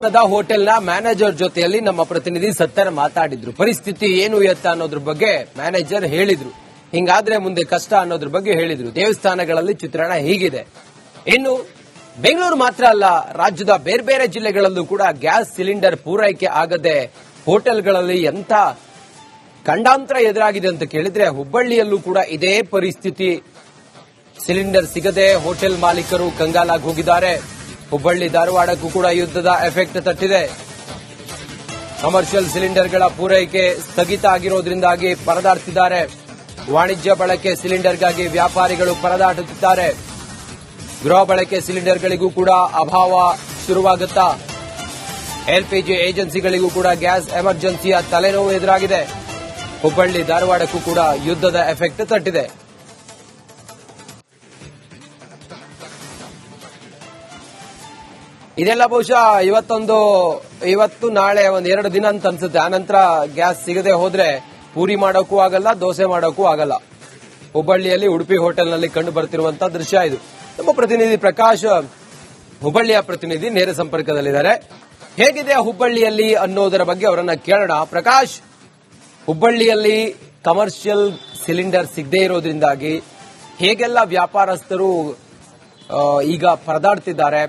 ಹೋಟೆಲ್ನ ಮ್ಯಾನೇಜರ್ ಜೊತೆಯಲ್ಲಿ ನಮ್ಮ ಪ್ರತಿನಿಧಿ ಸತ್ತರ ಮಾತಾಡಿದ್ರು. ಪರಿಸ್ಥಿತಿ ಏನು ಎತ್ತ ಅನ್ನೋದ್ರ ಬಗ್ಗೆ ಮ್ಯಾನೇಜರ್ ಹೇಳಿದ್ರು. ಹಿಂಗಾದ್ರೆ ಮುಂದೆ ಕಷ್ಟ ಅನ್ನೋದ್ರ ಬಗ್ಗೆ ಹೇಳಿದ್ರು. ದೇವಸ್ಥಾನಗಳಲ್ಲಿ ಚಿತ್ರಣ ಹೀಗಿದೆ. ಇನ್ನು ಬೆಂಗಳೂರು ಮಾತ್ರ ಅಲ್ಲ, ರಾಜ್ಯದ ಬೇರೆ ಬೇರೆ ಜಿಲ್ಲೆಗಳಲ್ಲೂ ಕೂಡ ಗ್ಯಾಸ್ ಸಿಲಿಂಡರ್ ಪೂರೈಕೆ ಆಗದೆ ಹೋಟೆಲ್ಗಳಲ್ಲಿ ಎಂಥ ಖಂಡಾಂತರ ಎದುರಾಗಿದೆ ಅಂತ ಕೇಳಿದ್ರೆ ಹುಬ್ಬಳ್ಳಿಯಲ್ಲೂ ಕೂಡ ಇದೇ ಪರಿಸ್ಥಿತಿ. ಸಿಲಿಂಡರ್ ಸಿಗದೆ ಹೋಟೆಲ್ ಮಾಲೀಕರು ಕಂಗಾಲಾಗಿ ಹೋಗಿದ್ದಾರೆ. ಹುಬ್ಬಳ್ಳಿ ಧಾರವಾಡಕ್ಕೂ ಕೂಡ ಯುದ್ಧದ ಎಫೆಕ್ಟ್ ತಟ್ಟಿದೆ. ಕಮರ್ಷಿಯಲ್ ಸಿಲಿಂಡರ್ಗಳ ಪೂರೈಕೆ ಸ್ಥಗಿತ ಆಗಿರೋದ್ರಿಂದಾಗಿ ಪರದಾಡ್ತಿದ್ದಾರೆ. ವಾಣಿಜ್ಯ ಬಳಕೆ ಸಿಲಿಂಡರ್ಗಾಗಿ ವ್ಯಾಪಾರಿಗಳು ಪರದಾಡುತ್ತಿದ್ದಾರೆ. ಗೃಹ ಬಳಕೆ ಸಿಲಿಂಡರ್ಗಳಿಗೂ ಕೂಡ ಅಭಾವ ಶುರುವಾಗುತ್ತಾ. ಎಲ್ಪಿಜಿ ಏಜೆನ್ಸಿಗಳಿಗೂ ಕೂಡ ಗ್ಯಾಸ್ ಎಮರ್ಜೆನ್ಸಿಯ ತಲೆನೋವು ಎದುರಾಗಿದೆ. ಹುಬ್ಬಳ್ಳಿ ಧಾರವಾಡಕ್ಕೂ ಕೂಡ ಯುದ್ಧದ ಎಫೆಕ್ಟ್ ತಟ್ಟಿದೆ. ಇದೆಲ್ಲ ಬಹುಶಃ ಇವತ್ತು ನಾಳೆ ಒಂದೆರಡು ದಿನ ಅಂತ ಅನ್ಸುತ್ತೆ. ಆನಂತರ ಗ್ಯಾಸ್ ಸಿಗದೆ ಹೋದ್ರೆ ಪೂರಿ ಮಾಡೋಕ್ಕೂ ಆಗಲ್ಲ, ದೋಸೆ ಮಾಡೋಕ್ಕೂ ಆಗಲ್ಲ. ಹುಬ್ಬಳ್ಳಿಯಲ್ಲಿ ಉಡುಪಿ ಹೋಟೆಲ್ನಲ್ಲಿ ಕಂಡು ಬರ್ತಿರುವಂತಹ ದೃಶ್ಯ ಇದು. ನಮ್ಮ ಪ್ರತಿನಿಧಿ ಪ್ರಕಾಶ್, ಹುಬ್ಬಳ್ಳಿಯ ಪ್ರತಿನಿಧಿ, ನೇರ ಸಂಪರ್ಕದಲ್ಲಿದ್ದಾರೆ. ಹೇಗಿದೆ ಹುಬ್ಬಳ್ಳಿಯಲ್ಲಿ ಅನ್ನೋದರ ಬಗ್ಗೆ ಅವರನ್ನ ಕೇಳೋಣ. ಪ್ರಕಾಶ್, ಹುಬ್ಬಳ್ಳಿಯಲ್ಲಿ ಕಮರ್ಷಿಯಲ್ ಸಿಲಿಂಡರ್ ಸಿಗದೇ ಇರೋದ್ರಿಂದಾಗಿ ಹೇಗೆಲ್ಲ ವ್ಯಾಪಾರಸ್ಥರು ಈಗ ಪರದಾಡ್ತಿದ್ದಾರೆ,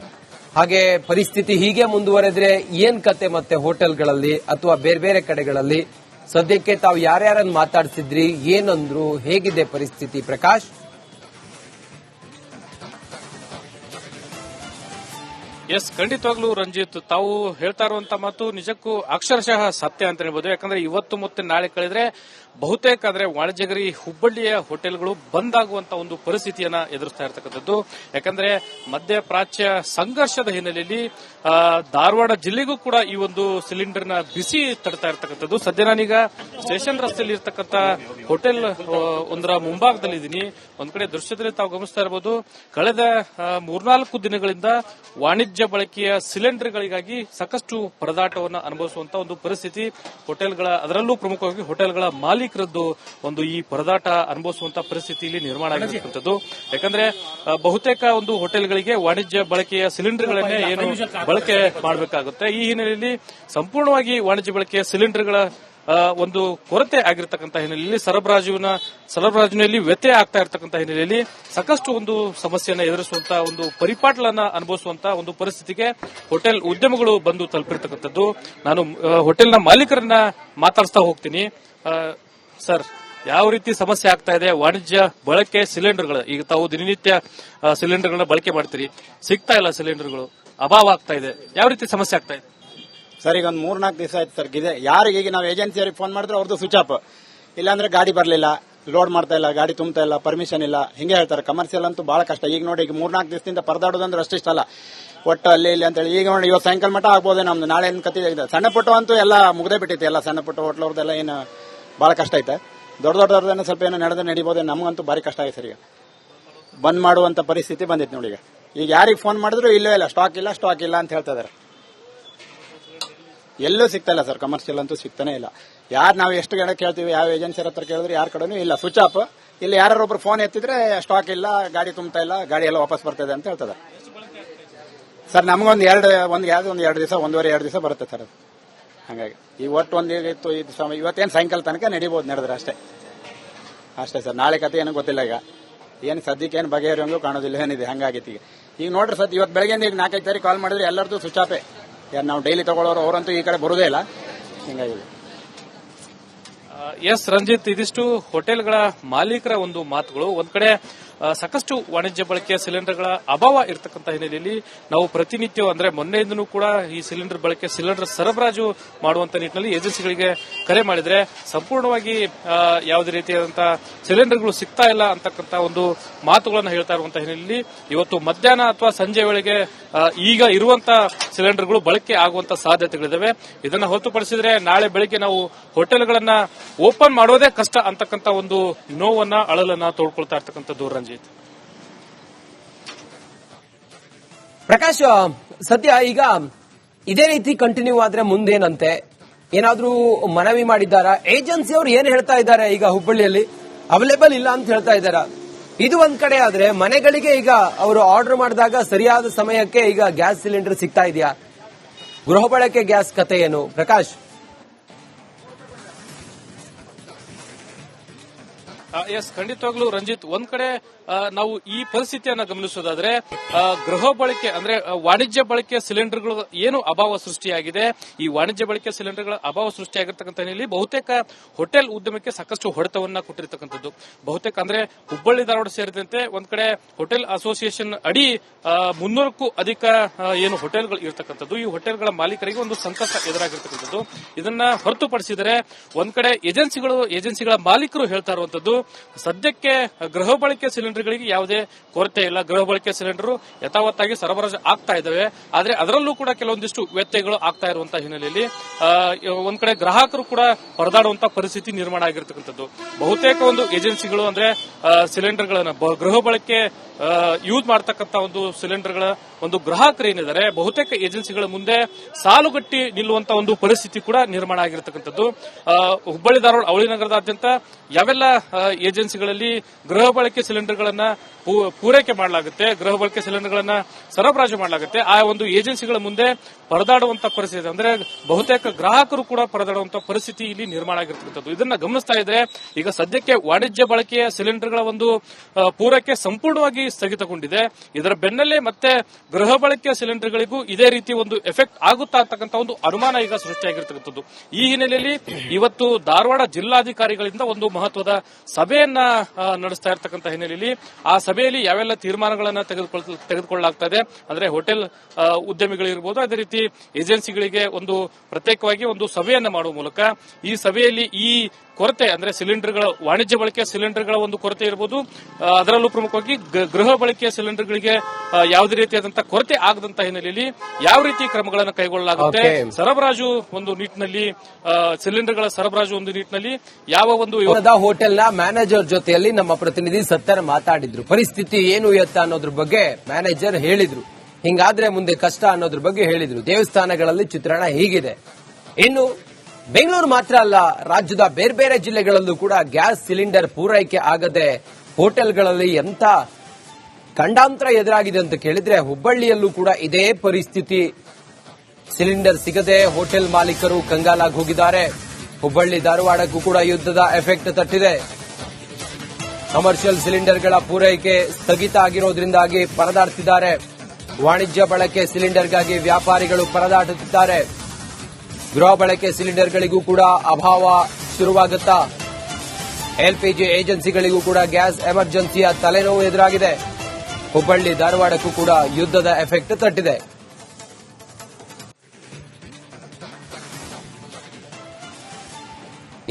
ಹಾಗೆ ಪರಿಸ್ಥಿತಿ ಹೀಗೆ ಮುಂದುವರೆದ್ರೆ ಏನ್ ಕತೆ ಮತ್ತೆ ಹೋಟೆಲ್ಗಳಲ್ಲಿ ಅಥವಾ ಬೇರೆ ಬೇರೆ ಕಡೆಗಳಲ್ಲಿ ಸದ್ಯಕ್ಕೆ ತಾವು ಯಾರ್ಯಾರನ್ನು ಮಾತಾಡ್ತಿದ್ರಿ, ಏನಂದ್ರು, ಹೇಗಿದೆ ಪರಿಸ್ಥಿತಿ? ಪ್ರಕಾಶ್, ಎಸ್, ಖಂಡಿತವಾಗ್ಲೂ ರಂಜಿತ್, ತಾವು ಹೇಳ್ತಾ ಇರುವಂತ ಮಾತು ನಿಜಕ್ಕೂ ಅಕ್ಷರಶಃ ಸತ್ಯ ಅಂತ ಹೇಳ್ಬೋದು. ಯಾಕಂದ್ರೆ ಇವತ್ತು ಮತ್ತೆ ನಾಳೆ ಕಳೆದ್ರೆ ಬಹುತೇಕ ಅಂದ್ರೆ ವಾಣಿಜ್ಯಗರಿ ಹುಬ್ಬಳ್ಳಿಯ ಹೋಟೆಲ್ಗಳು ಬಂದ್ ಆಗುವಂತ ಒಂದು ಪರಿಸ್ಥಿತಿಯನ್ನ ಎದುರಿಸ್ತಾ ಇರತಕ್ಕಂಥದ್ದು. ಯಾಕಂದ್ರೆ ಮಧ್ಯಪ್ರಾಚ್ಯ ಸಂಘರ್ಷದ ಹಿನ್ನೆಲೆಯಲ್ಲಿ ಧಾರವಾಡ ಜಿಲ್ಲೆಗೂ ಕೂಡ ಈ ಒಂದು ಸಿಲಿಂಡರ್ನ ಬಿಸಿ ತಡ್ತಾ ಇರತಕ್ಕಂಥದ್ದು. ಸದ್ಯ ನಾನೀಗ ಸ್ಟೇಷನ್ ರಸ್ತೆಯಲ್ಲಿ ಇರತಕ್ಕಂತ ಹೋಟೆಲ್ ಒಂದರ ಮುಂಭಾಗದಲ್ಲಿದ್ದೀನಿ. ಒಂದ್ ಕಡೆ ದೃಶ್ಯದಲ್ಲಿ ತಾವು ಗಮನಿಸ್ತಾ ಇರಬಹುದು, ಕಳೆದ 3-4 ದಿನಗಳಿಂದ ವಾಣಿಜ್ಯ ಬಳಕೆಯ ಸಿಲಿಂಡರ್ಗಳಿಗಾಗಿ ಸಾಕಷ್ಟು ಪರದಾಟವನ್ನು ಅನುಭವಿಸುವಂತ ಒಂದು ಪರಿಸ್ಥಿತಿ ಹೋಟೆಲ್ಗಳ, ಅದರಲ್ಲೂ ಪ್ರಮುಖವಾಗಿ ಹೋಟೆಲ್ಗಳ ಮಾಲೀಕರದ್ದು ಒಂದು ಈ ಪರದಾಟ ಅನುಭವಿಸುವಂತ ಪರಿಸ್ಥಿತಿ ಇಲ್ಲಿ ನಿರ್ಮಾಣ ಆಗಿರತಕ್ಕಂಥದ್ದು. ಯಾಕಂದ್ರೆ ಬಹುತೇಕ ಒಂದು ಹೋಟೆಲ್ಗಳಿಗೆ ವಾಣಿಜ್ಯ ಬಳಕೆಯ ಸಿಲಿಂಡರ್ಗಳನ್ನೇ ಏನು ಬಳಕೆ ಮಾಡಬೇಕಾಗುತ್ತೆ. ಈ ಹಿನ್ನೆಲೆಯಲ್ಲಿ ಸಂಪೂರ್ಣವಾಗಿ ವಾಣಿಜ್ಯ ಬಳಕೆಯ ಸಿಲಿಂಡರ್ಗಳ ಒಂದು ಕೊರತೆ ಆಗಿರತಕ್ಕಂಥ ಹಿನ್ನೆಲೆಯಲ್ಲಿ ಸರಬರಾಜಿನಲ್ಲಿ ವ್ಯತ್ಯಯ ಆಗ್ತಾ ಇರತಕ್ಕಂಥ ಹಿನ್ನೆಲೆಯಲ್ಲಿ ಸಾಕಷ್ಟು ಒಂದು ಸಮಸ್ಯೆಯನ್ನು ಎದುರಿಸುವಂತಹ ಒಂದು ಪರಿಪಾಟಲನ್ನ ಅನುಭವಿಸುವಂತಹ ಒಂದು ಪರಿಸ್ಥಿತಿಗೆ ಹೋಟೆಲ್ ಉದ್ಯಮಗಳು ಬಂದು ತಲುಪಿರ್ತಕ್ಕಂಥದ್ದು. ನಾನು ಹೋಟೆಲ್ನ ಮಾಲೀಕರನ್ನ ಮಾತಾಡಿಸ್ತಾ ಹೋಗ್ತೀನಿ. ಸರ್, ಯಾವ ರೀತಿ ಸಮಸ್ಯೆ ಆಗ್ತಾ ಇದೆ? ವಾಣಿಜ್ಯ ಬಳಕೆ ಸಿಲಿಂಡರ್ಗಳು, ಈಗ ತಾವು ದಿನನಿತ್ಯ ಸಿಲಿಂಡರ್ಗಳನ್ನ ಬಳಕೆ ಮಾಡ್ತೀರಿ, ಸಿಗ್ತಾ ಇಲ್ಲ, ಸಿಲಿಂಡರ್ಗಳು ಅಭಾವ ಆಗ್ತಾ ಇದೆ, ಯಾವ ರೀತಿ ಸಮಸ್ಯೆ ಆಗ್ತಾ ಇದೆ? ಸರ್, ಈಗ ಒಂದು 3-4 ದಿವಸ ಆಯ್ತು ಸರ್. ಯಾರಿಗೆ ಈಗ ನಾವು ಏಜೆನ್ಸಿಯವರಿಗೆ ಫೋನ್ ಮಾಡಿದ್ರೆ ಅವ್ರದ್ದು ಸ್ವಿಚ್ ಆಫ್, ಇಲ್ಲಾಂದ್ರೆ ಗಾಡಿ ಬರಲಿಲ್ಲ, ಲೋಡ್ ಮಾಡ್ತಾ ಇಲ್ಲ, ಗಾಡಿ ತುಂಬ್ತಾ ಇಲ್ಲ, ಪರ್ಮಿಷನ್ ಇಲ್ಲ, ಹಿಂಗೆ ಹೇಳ್ತಾರೆ. ಕಮರ್ಷಿಯಲ್ ಅಂತೂ ಬಹಳ ಕಷ್ಟ. ಈಗ ನೋಡಿ, ಈಗ 3-4 ದಿವಸದಿಂದ ಪರದಾಡೋದಂದ್ರೆ ಅಷ್ಟಿಷ್ಟಲ್ಲ, ಒಟ್ಟು ಅಲ್ಲಿ ಇಲ್ಲಿ ಅಂತೇಳಿ. ಈಗ ನೋಡಿ, ಇವತ್ತು ಸಾಯಂಕಾಲ ಮಟ್ಟ ಆಗ್ಬೋದು ನಮ್ದು, ನಾಳೆ ಏನು ಕತ್ತಿ ಇದೆ. ಸಣ್ಣ ಪುಟ್ಟ ಅಂತೂ ಎಲ್ಲ ಮುಗ್ದೇ ಬಿಟ್ಟೈತೆ. ಎಲ್ಲ ಸಣ್ಣ ಪುಟ್ಟ ಹೋಟ್ಲವ್ರದ್ದೆಲ್ಲ ಏನು ಬಹಳ ಕಷ್ಟ ಐತೆ. ದೊಡ್ಡದನ್ನ ಸ್ವಲ್ಪ ಏನೋ ನಡೆದ್ರೆ ನಡಿಬೋದು. ನಮಗಂತೂ ಭಾರಿ ಕಷ್ಟ ಆಗಿದೆ ಸರ್. ಈಗ ಬಂದ್ ಮಾಡುವಂತ ಪರಿಸ್ಥಿತಿ ಬಂದೈತೆ ನೋಡಿ. ಈಗ ಯಾರಿಗೆ ಫೋನ್ ಮಾಡಿದ್ರು ಇಲ್ಲವೇ ಇಲ್ಲ, ಸ್ಟಾಕ್ ಇಲ್ಲ ಅಂತ ಹೇಳ್ತಾ ಇದಾರೆ. ಎಲ್ಲೂ ಸಿಗ್ತಾ ಇಲ್ಲ ಸರ್, ಕಮರ್ಷಿಯಲ್ ಅಂತೂ ಸಿಗ್ತಾನೆ ಇಲ್ಲ. ಯಾರು ನಾವು ಎಷ್ಟು ಗಂಟೆ ಕೇಳ್ತೀವಿ, ಯಾವ ಏಜೆನ್ಸಿ ಹತ್ರ ಕೇಳಿದ್ರೆ ಯಾರ ಕಡೆನೂ ಇಲ್ಲ, ಸ್ವಿಚ್ ಆಫ್. ಇಲ್ಲಿ ಯಾರೊಬ್ರು ಫೋನ್ ಎತ್ತಿದ್ರೆ ಸ್ಟಾಕ್ ಇಲ್ಲ, ಗಾಡಿ ತುಂಬ್ತಾ ಇಲ್ಲ, ಗಾಡಿ ಎಲ್ಲ ವಾಪಸ್ ಬರ್ತಾ ಅಂತ ಹೇಳ್ತದೆ ಸರ್. ನಮಗೊಂದು 2 ದಿವಸ, 1.5-2 ದಿವಸ ಬರುತ್ತೆ ಸರ್ ಅದು. ಹಾಗಾಗಿ ಈ ಒಟ್ಟು ಒಂದಿತ್ತು, ಇವತ್ತೇನು ಸಾಯಂಕಾಲ ತನಕ ನಡಿಬಹುದು, ನಡೆದ್ರೆ ಅಷ್ಟೇ ಸರ್. ನಾಳೆ ಕತೆ ಏನೋ ಗೊತ್ತಿಲ್ಲ. ಈಗ ಏನು ಸದ್ಯಕ್ಕೆ ಏನು ಬಗೆಹರಿಯಂಗೂ ಕಾಣೋದಿಲ್ಲ, ಏನಿದೆ ಹಂಗಾಗಿತ್ತು. ಈಗ ನೋಡ್ರಿ ಸರ್, ಇವತ್ತು ಬೆಳಗ್ಗೆ ಈಗ 4-5 ತಾರೀಕು ಕಾಲ್ ಮಾಡಿದ್ರೆ ಎಲ್ಲರದ್ದು ಸ್ವಿಚ್ ಆಫೇ. ಯಾರು ನಾವು ಡೈಲಿ ತಗೊಳ್ಳೋರು ಅವರಂತೂ ಈ ಕಡೆ ಬರೋದೇ ಇಲ್ಲ. ಹಿಂಗಾಗಿದೆ. ಎಸ್ ರಂಜಿತ್, ಇದಿಷ್ಟು ಹೋಟೆಲ್ಗಳ ಮಾಲೀಕರ ಒಂದು ಮಾತುಗಳು. ಒಂದ್ ಕಡೆ ಸಾಕಷ್ಟು ವಾಣಿಜ್ಯ ಬಳಕೆಯ ಸಿಲಿಂಡರ್ಗಳ ಅಭಾವ ಇರತಕ್ಕಂಥ ಹಿನ್ನೆಲೆಯಲ್ಲಿ ನಾವು ಪ್ರತಿನಿತ್ಯ ಅಂದ್ರೆ ಮೊನ್ನೆಯಿಂದನೂ ಕೂಡ ಈ ಸಿಲಿಂಡರ್ ಸರಬರಾಜು ಮಾಡುವಂತ ನಿಟ್ಟಿನಲ್ಲಿ ಏಜೆನ್ಸಿಗಳಿಗೆ ಕರೆ ಮಾಡಿದ್ರೆ ಸಂಪೂರ್ಣವಾಗಿ ಯಾವುದೇ ರೀತಿಯಾದಂತಹ ಸಿಲಿಂಡರ್ಗಳು ಸಿಗ್ತಾ ಇಲ್ಲ ಅಂತಕ್ಕಂಥ ಒಂದು ಮಾತುಗಳನ್ನು ಹೇಳ್ತಾ ಇರುವಂತಹ ಹಿನ್ನೆಲೆಯಲ್ಲಿ ಇವತ್ತು ಮಧ್ಯಾಹ್ನ ಅಥವಾ ಸಂಜೆ ವೇಳೆಗೆ ಈಗ ಇರುವಂತಹ ಸಿಲಿಂಡರ್ಗಳು ಬಳಕೆ ಆಗುವಂತ ಸಾಧ್ಯತೆಗಳಿದಾವೆ. ಇದನ್ನ ಹೊರತುಪಡಿಸಿದ್ರೆ ನಾಳೆ ಬೆಳಿಗ್ಗೆ ನಾವು ಹೋಟೆಲ್ಗಳನ್ನ ಓಪನ್ ಮಾಡೋದೇ ಕಷ್ಟ ಅಂತಕ್ಕಂಥ ಒಂದು ನೋವನ್ನ, ಅಳಲನ್ನ ತೋಡ್ಕೊಳ್ತಾ ಇರ್ತಕ್ಕಂಥದ್ದು. ರಂಜಿತ್, ಪ್ರಕಾಶ್, ಸದ್ಯ ಈಗ ಇದೇ ರೀತಿ ಕಂಟಿನ್ಯೂ ಆದ್ರೆ ಮುಂದೇನಂತೆ? ಏನಾದ್ರೂ ಮನವಿ ಮಾಡಿದ್ದಾರಾ? ಏಜೆನ್ಸಿಯವರು ಏನ್ ಹೇಳ್ತಾ ಇದ್ದಾರೆ? ಈಗ ಹುಬ್ಬಳ್ಳಿಯಲ್ಲಿ ಅವೈಲೇಬಲ್ ಇಲ್ಲ ಅಂತ ಹೇಳ್ತಾ ಇದ್ದಾರಾ? ಇದು ಒಂದ್ ಕಡೆ ಆದ್ರೆ ಮನೆಗಳಿಗೆ ಈಗ ಅವರು ಆರ್ಡರ್ ಮಾಡಿದಾಗ ಸರಿಯಾದ ಸಮಯಕ್ಕೆ ಈಗ ಗ್ಯಾಸ್ ಸಿಲಿಂಡರ್ ಸಿಗ್ತಾ ಇದೆಯಾ? ಗೃಹ ಬಳಕೆ ಗ್ಯಾಸ್ ಕತೆ ಏನು ಪ್ರಕಾಶ್? ಎಸ್, ಖಂಡಿತವಾಗ್ಲೂ ರಂಜಿತ್. ಒಂದ್ ಕಡೆ ನಾವು ಈ ಪರಿಸ್ಥಿತಿಯನ್ನ ಗಮನಿಸೋದಾದ್ರೆ ಗೃಹ ಬಳಕೆ ಅಂದ್ರೆ ವಾಣಿಜ್ಯ ಬಳಕೆ ಸಿಲಿಂಡರ್ಗಳು ಏನು ಅಭಾವ ಸೃಷ್ಟಿಯಾಗಿದೆ, ಈ ವಾಣಿಜ್ಯ ಬಳಕೆ ಸಿಲಿಂಡರ್ಗಳ ಅಭಾವ ಸೃಷ್ಟಿಯಾಗಿರ್ತಕ್ಕಂಥ ಹಿನ್ನೆಲೆಯಲ್ಲಿ ಬಹುತೇಕ ಹೋಟೆಲ್ ಉದ್ಯಮಕ್ಕೆ ಸಾಕಷ್ಟು ಹೊಡೆತವನ್ನ ಕೊಟ್ಟಿರ್ತಕ್ಕಂಥದ್ದು. ಬಹುತೇಕ ಅಂದ್ರೆ ಹುಬ್ಬಳ್ಳಿ ಧಾರವಾಡ ಸೇರಿದಂತೆ ಒಂದ್ ಕಡೆ ಹೋಟೆಲ್ ಅಸೋಸಿಯೇಷನ್ ಅಡಿ 300ಕ್ಕೂ ಅಧಿಕ ಏನು ಹೋಟೆಲ್ಗಳು ಇರತಕ್ಕಂಥದ್ದು, ಈ ಹೋಟೆಲ್ಗಳ ಮಾಲೀಕರಿಗೆ ಒಂದು ಸಂಕಷ್ಟ ಎದುರಾಗಿರ್ತಕ್ಕಂಥದ್ದು. ಇದನ್ನ ಹೊರತುಪಡಿಸಿದರೆ ಒಂದ್ ಕಡೆ ಏಜೆನ್ಸಿಗಳ ಮಾಲೀಕರು ಹೇಳ್ತಾ ಇರುವಂತದ್ದು, ಸದ್ಯಕ್ಕೆ ಗೃಹ ಬಳಕೆ ಸಿಲಿಂಡರ್ಗಳಿಗೆ ಯಾವುದೇ ಕೊರತೆ ಇಲ್ಲ, ಗೃಹ ಬಳಕೆ ಸಿಲಿಂಡರ್ ಯಥಾವತ್ತಾಗಿ ಸರಬರಾಜು ಆಗ್ತಾ ಇದ್ದಾವೆ. ಆದ್ರೆ ಅದರಲ್ಲೂ ಕೂಡ ಕೆಲವೊಂದಿಷ್ಟು ವ್ಯತ್ಯಯಗಳು ಆಗ್ತಾ ಇರುವಂತಹ ಹಿನ್ನೆಲೆಯಲ್ಲಿ ಒಂದ್ ಕಡೆ ಗ್ರಾಹಕರು ಕೂಡ ಪರದಾಡುವಂತಹ ಪರಿಸ್ಥಿತಿ ನಿರ್ಮಾಣ ಆಗಿರ್ತಕ್ಕಂಥದ್ದು. ಬಹುತೇಕ ಒಂದು ಏಜೆನ್ಸಿಗಳು ಅಂದ್ರೆ ಸಿಲಿಂಡರ್ಗಳನ್ನ ಗೃಹ ಬಳಕೆ ಯೂಸ್ ಮಾಡತಕ್ಕಂತ ಒಂದು ಸಿಲಿಂಡರ್ಗಳ ಒಂದು ಗ್ರಾಹಕರು ಏನಿದ್ದಾರೆ ಬಹುತೇಕ ಏಜೆನ್ಸಿಗಳ ಮುಂದೆ ಸಾಲುಗಟ್ಟಿ ನಿಲ್ಲುವಂತಹ ಒಂದು ಪರಿಸ್ಥಿತಿ ಕೂಡ ನಿರ್ಮಾಣ ಆಗಿರತಕ್ಕಂಥದ್ದು. ಹುಬ್ಬಳ್ಳಿ ಧಾರವಾಡ ಅವಳಿ ನಗರದಾದ್ಯಂತ ಯಾವೆಲ್ಲ ಏಜೆನ್ಸಿಗಳಲ್ಲಿ ಗೃಹ ಬಳಕೆ ಸಿಲಿಂಡರ್ಗಳನ್ನ ಪೂರೈಕೆ ಮಾಡಲಾಗುತ್ತೆ, ಗೃಹ ಬಳಕೆ ಸಿಲಿಂಡರ್ಗಳನ್ನ ಸರಬರಾಜು ಮಾಡಲಾಗುತ್ತೆ, ಆ ಒಂದು ಏಜೆನ್ಸಿಗಳ ಮುಂದೆ ಪರದಾಡುವಂತಹ ಪರಿಸ್ಥಿತಿ ಅಂದ್ರೆ ಬಹುತೇಕ ಗ್ರಾಹಕರು ಕೂಡ ಪರದಾಡುವಂತಹ ಪರಿಸ್ಥಿತಿ ಇಲ್ಲಿ ನಿರ್ಮಾಣ ಆಗಿರ್ತಕ್ಕಂಥದ್ದು. ಇದನ್ನ ಗಮನಿಸ್ತಾ ಇದ್ರೆ ಈಗ ಸದ್ಯಕ್ಕೆ ವಾಣಿಜ್ಯ ಬಳಕೆಯ ಸಿಲಿಂಡರ್ಗಳ ಒಂದು ಪೂರೈಕೆ ಸಂಪೂರ್ಣವಾಗಿ ಸ್ಥಗಿತಗೊಂಡಿದೆ. ಇದರ ಬೆನ್ನಲ್ಲೇ ಮತ್ತೆ ಗೃಹ ಬಳಕೆಯ ಸಿಲಿಂಡರ್ಗಳಿಗೂ ಇದೇ ರೀತಿ ಒಂದು ಎಫೆಕ್ಟ್ ಆಗುತ್ತಾ ಅಂತಕ್ಕಂಥ ಒಂದು ಅನುಮಾನ ಈಗ ಸೃಷ್ಟಿಯಾಗಿರ್ತಕ್ಕಂಥದ್ದು. ಈ ಹಿನ್ನೆಲೆಯಲ್ಲಿ ಇವತ್ತು ಧಾರವಾಡ ಜಿಲ್ಲಾಧಿಕಾರಿಗಳಿಂದ ಒಂದು ಮಹತ್ವದ ಸಭೆಯನ್ನ ನಡೆಸ್ತಾ ಇರತಕ್ಕಂಥ ಹಿನ್ನೆಲೆಯಲ್ಲಿ ಆ ಸಭೆಯಲ್ಲಿ ಯಾವೆಲ್ಲ ತೀರ್ಮಾನಗಳನ್ನ ತೆಗೆದುಕೊಳ್ಳಲಾಗ್ತಾ ಇದೆ ಅಂದ್ರೆ ಹೋಟೆಲ್ ಉದ್ಯಮಿಗಳಿರ್ಬೋದು, ಅದೇ ರೀತಿ ಏಜೆನ್ಸಿಗಳಿಗೆ ಒಂದು ಪ್ರತ್ಯೇಕವಾಗಿ ಒಂದು ಸಭೆಯನ್ನ ಮಾಡುವ ಮೂಲಕ ಈ ಸಭೆಯಲ್ಲಿ ಈ ಕೊರತೆ ಅಂದ್ರೆ ಸಿಲಿಂಡರ್ಗಳ ವಾಣಿಜ್ಯ ಬಳಕೆಯ ಸಿಲಿಂಡರ್ಗಳ ಒಂದು ಕೊರತೆ ಇರಬಹುದು, ಅದರಲ್ಲೂ ಪ್ರಮುಖವಾಗಿ ಗೃಹ ಬಳಕೆಯ ಸಿಲಿಂಡರ್ಗಳಿಗೆ ಯಾವುದೇ ರೀತಿಯಾದಂತಹ ಕೊರತೆ ಆಗದಂತಹ ಹಿನ್ನೆಲೆಯಲ್ಲಿ ಯಾವ ರೀತಿ ಕ್ರಮಗಳನ್ನು ಕೈಗೊಳ್ಳಲಾಗುತ್ತೆ, ಸರಬರಾಜು ಒಂದು ನಿಟ್ಟಿನಲ್ಲಿ ಸಿಲಿಂಡರ್ಗಳ ಸರಬರಾಜು ಒಂದು ನಿಟ್ಟಿನಲ್ಲಿ ಯಾವ ಒಂದು ಹೋಟೆಲ್ನ ಮ್ಯಾನೇಜರ್ ಜೊತೆಯಲ್ಲಿ ನಮ್ಮ ಪ್ರತಿನಿಧಿ ಸತ್ತರ ಮಾತಾಡಿದ್ರು. ಪರಿಸ್ಥಿತಿ ಏನು ಎತ್ತ ಅನ್ನೋದ್ರ ಬಗ್ಗೆ ಮ್ಯಾನೇಜರ್ ಹೇಳಿದ್ರು. ಹಿಂಗಾದ್ರೆ ಮುಂದೆ ಕಷ್ಟ ಅನ್ನೋದ್ರ ಬಗ್ಗೆ ಹೇಳಿದ್ರು. ದೇವಸ್ಥಾನಗಳಲ್ಲಿ ಚಿತ್ರಣ ಹೀಗಿದೆ. ಇನ್ನು ಬೆಂಗಳೂರು ಮಾತ್ರ ಅಲ್ಲ, ರಾಜ್ಯದ ಬೇರೆ ಬೇರೆ ಜಿಲ್ಲೆಗಳಲ್ಲೂ ಕೂಡ ಗ್ಯಾಸ್ ಸಿಲಿಂಡರ್ ಪೂರೈಕೆ ಆಗದೆ ಹೋಟೆಲ್ಗಳಲ್ಲಿ ಎಂತ ಖಂಡಾಂತರ ಎದುರಾಗಿದೆ ಅಂತ ಕೇಳಿದ್ರೆ ಹುಬ್ಬಳ್ಳಿಯಲ್ಲೂ ಕೂಡ ಇದೇ ಪರಿಸ್ಥಿತಿ. ಸಿಲಿಂಡರ್ ಸಿಗದೆ ಹೋಟೆಲ್ ಮಾಲೀಕರು ಕಂಗಾಲಾಗಿ ಹೋಗಿದ್ದಾರೆ. ಹುಬ್ಬಳ್ಳಿ ಧಾರವಾಡಕ್ಕೂ ಕೂಡ ಯುದ್ಧದ ಎಫೆಕ್ಟ್ ತಟ್ಟಿದೆ. ಕಮರ್ಷಿಯಲ್ ಸಿಲಿಂಡರ್ಗಳ ಪೂರೈಕೆ ಸ್ಥಗಿತ ಆಗಿರೋದ್ರಿಂದಾಗಿ ಪರದಾಡ್ತಿದ್ದಾರೆ. ವಾಣಿಜ್ಯ ಬಳಕೆ ಸಿಲಿಂಡರ್ಗಾಗಿ ವ್ಯಾಪಾರಿಗಳು ಪರದಾಡುತ್ತಿದ್ದಾರೆ. ಗೃಹ ಬಳಕೆ ಸಿಲಿಂಡರ್ಗಳಿಗೂ ಕೂಡ ಅಭಾವ ಶುರುವಾಗುತ್ತಾ. ಎಲ್ಪಿಜಿ ಏಜೆನ್ಸಿಗಳಿಗೂ ಕೂಡ ಗ್ಯಾಸ್ ಎಮರ್ಜೆನ್ಸಿಯ ತಲೆನೋವು ಎದುರಾಗಿದೆ. ಹುಬ್ಬಳ್ಳಿ ಧಾರವಾಡಕ್ಕೂ ಕೂಡ ಯುದ್ಧದ ಎಫೆಕ್ಟ್ ತಟ್ಟಿದೆ.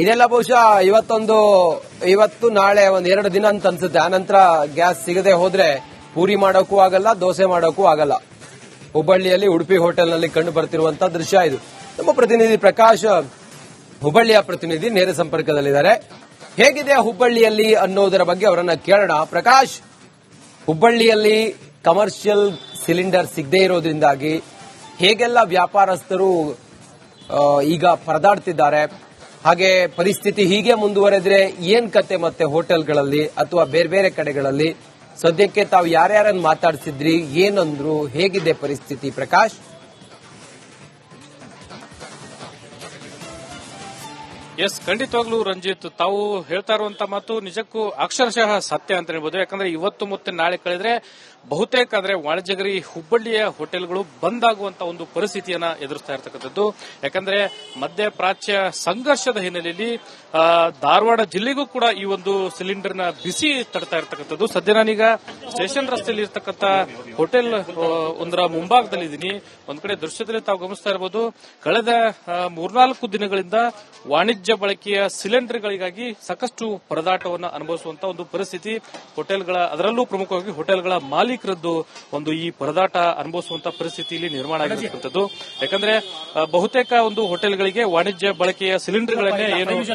ಇದೆಲ್ಲ ಬಹುಶಃ ಇವತ್ತು ನಾಳೆ ಒಂದೆರಡು ದಿನ ಅಂತ ಅನ್ಸುತ್ತೆ. ಆನಂತರ ಗ್ಯಾಸ್ ಸಿಗದೆ ಹೋದ್ರೆ ಪೂರಿ ಮಾಡೋಕ್ಕೂ ಆಗಲ್ಲ, ದೋಸೆ ಮಾಡೋಕ್ಕೂ ಆಗಲ್ಲ. ಹುಬ್ಬಳ್ಳಿಯಲ್ಲಿ ಉಡುಪಿ ಹೋಟೆಲ್ನಲ್ಲಿ ಕಂಡು ಬರ್ತಿರುವಂತಹ ದೃಶ್ಯ ಇದು. ನಮ್ಮ ಪ್ರತಿನಿಧಿ ಪ್ರಕಾಶ್, ಹುಬ್ಬಳ್ಳಿಯ ಪ್ರತಿನಿಧಿ, ನೇರ ಸಂಪರ್ಕದಲ್ಲಿದ್ದಾರೆ. ಹೇಗಿದೆ ಹುಬ್ಬಳ್ಳಿಯಲ್ಲಿ ಅನ್ನೋದರ ಬಗ್ಗೆ ಅವರನ್ನ ಕೇಳೋಣ. ಪ್ರಕಾಶ್, ಹುಬ್ಬಳ್ಳಿಯಲ್ಲಿ ಕಮರ್ಷಿಯಲ್ ಸಿಲಿಂಡರ್ ಸಿಗದೇ ಇರೋದ್ರಿಂದಾಗಿ ಹೇಗೆಲ್ಲ ವ್ಯಾಪಾರಸ್ಥರು ಈಗ ಪರದಾಡ್ತಿದ್ದಾರೆ, ಹಾಗೆ ಪರಿಸ್ಥಿತಿ ಹೀಗೆ ಮುಂದುವರೆದ್ರೆ ಏನ್ ಕತೆ ಮತ್ತೆ ಹೋಟೆಲ್ಗಳಲ್ಲಿ ಅಥವಾ ಬೇರೆ ಬೇರೆ ಕಡೆಗಳಲ್ಲಿ ಸದ್ಯಕ್ಕೆ ತಾವು ಯಾರ್ಯಾರನ್ನು ಮಾತಾಡ್ಸಿದ್ರಿ, ಏನಂದ್ರು, ಹೇಗಿದೆ ಪರಿಸ್ಥಿತಿ ಪ್ರಕಾಶ್? ಎಸ್, ಖಂಡಿತವಾಗ್ಲೂ ರಂಜಿತ್, ತಾವು ಹೇಳ್ತಾ ಇರುವಂತ ಮಾತು ನಿಜಕ್ಕೂ ಅಕ್ಷರಶಃ ಸತ್ಯ ಅಂತ ಹೇಳ್ಬೋದು. ಯಾಕಂದ್ರೆ ಇವತ್ತು ಮತ್ತೆ ನಾಳೆ ಕಳೆದ್ರೆ ಬಹುತೇಕ ಅಂದ್ರೆ ವಾಣಿಜ್ಯಗರಿ ಹುಬ್ಬಳ್ಳಿಯ ಹೋಟೆಲ್ಗಳು ಬಂದ್ ಆಗುವಂತ ಒಂದು ಪರಿಸ್ಥಿತಿಯನ್ನ ಎದುರಿಸ್ತಾ ಇರತಕ್ಕಂಥದ್ದು. ಯಾಕಂದ್ರೆ ಮಧ್ಯಪ್ರಾಚ್ಯ ಸಂಘರ್ಷದ ಹಿನ್ನೆಲೆಯಲ್ಲಿ ಧಾರವಾಡ ಜಿಲ್ಲೆಗೂ ಕೂಡ ಈ ಒಂದು ಸಿಲಿಂಡರ್ನ ಬಿಸಿ ತಡ್ತಾ ಇರತಕ್ಕಂಥದ್ದು. ಸದ್ಯ ನಾನೀಗ ಸ್ಟೇಷನ್ ರಸ್ತೆಯಲ್ಲಿ ಇರತಕ್ಕಂತ ಹೋಟೆಲ್ ಒಂದರ ಮುಂಭಾಗದಲ್ಲಿದ್ದೀನಿ. ಒಂದ್ ಕಡೆ ದೃಶ್ಯದಲ್ಲಿ ತಾವು ಗಮನಿಸ್ತಾ ಇರಬಹುದು, ಕಳೆದ 3-4 ದಿನಗಳಿಂದ ವಾಣಿಜ್ಯ ಬಳಕೆಯ ಸಿಲಿಂಡರ್ಗಳಿಗಾಗಿ ಸಾಕಷ್ಟು ಪರದಾಟವನ್ನು ಅನುಭವಿಸುವಂತ ಒಂದು ಪರಿಸ್ಥಿತಿ ಹೋಟೆಲ್ಗಳ, ಅದರಲ್ಲೂ ಪ್ರಮುಖವಾಗಿ ಹೋಟೆಲ್ಗಳ ಮಾಲೀಕರದ್ದು ಒಂದು ಈ ಪರದಾಟ ಅನುಭವಿಸುವಂತಹ ಪರಿಸ್ಥಿತಿ ಇಲ್ಲಿ ನಿರ್ಮಾಣ ಆಗಿರತಕ್ಕಂಥದ್ದು. ಯಾಕಂದ್ರೆ ಬಹುತೇಕ ಒಂದು ಹೋಟೆಲ್ಗಳಿಗೆ ವಾಣಿಜ್ಯ ಬಳಕೆಯ ಸಿಲಿಂಡರ್ಗಳನ್ನೇ ಏನು